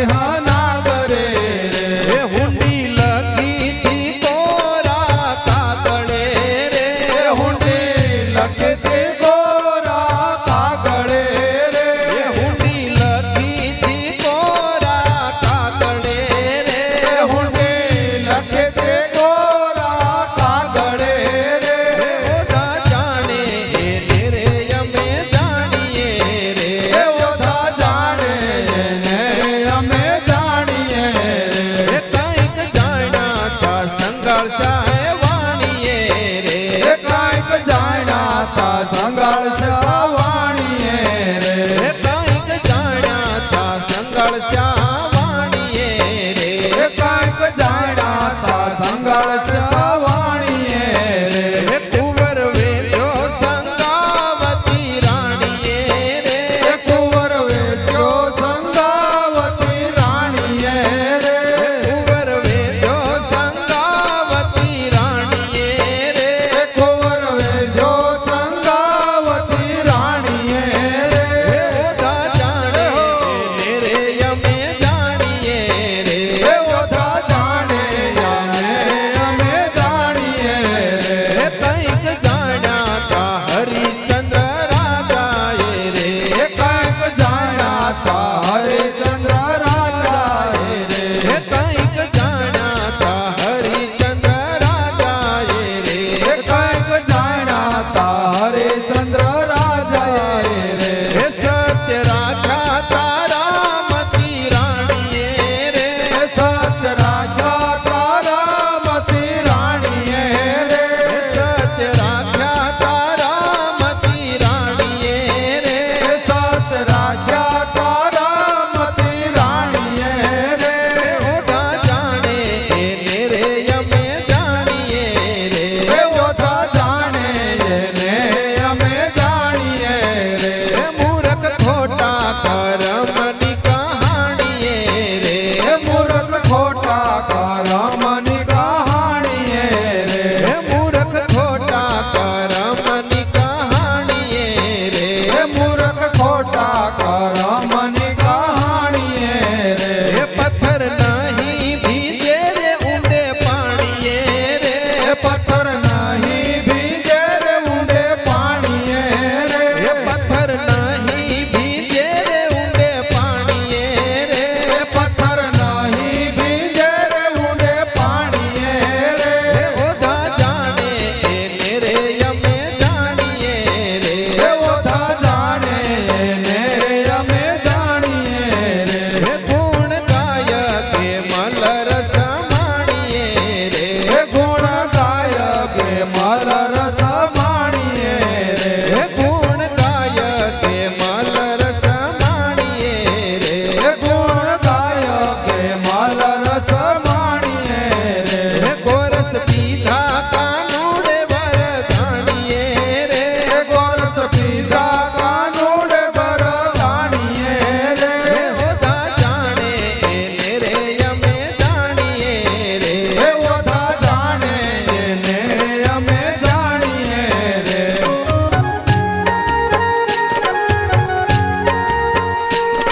સિંહ નાગરે રે હુંડી લખી થી કોરા કાગળે રે હુંડી લખી થી કોરા કાગળે રે હુંડી લખી થી કોરા કાગળે રે હુંડી લખી થી કોરા કાગળે રે ઓધા જાણે એને રે અમે જાણીએ રે ઓધા જાણે ને રે અમે જાણીએ રે કાંઈક જાણ્યા તા સંઘર્ષાએ વાણીએ રે કાંઈક જાણ્યા તા સંગ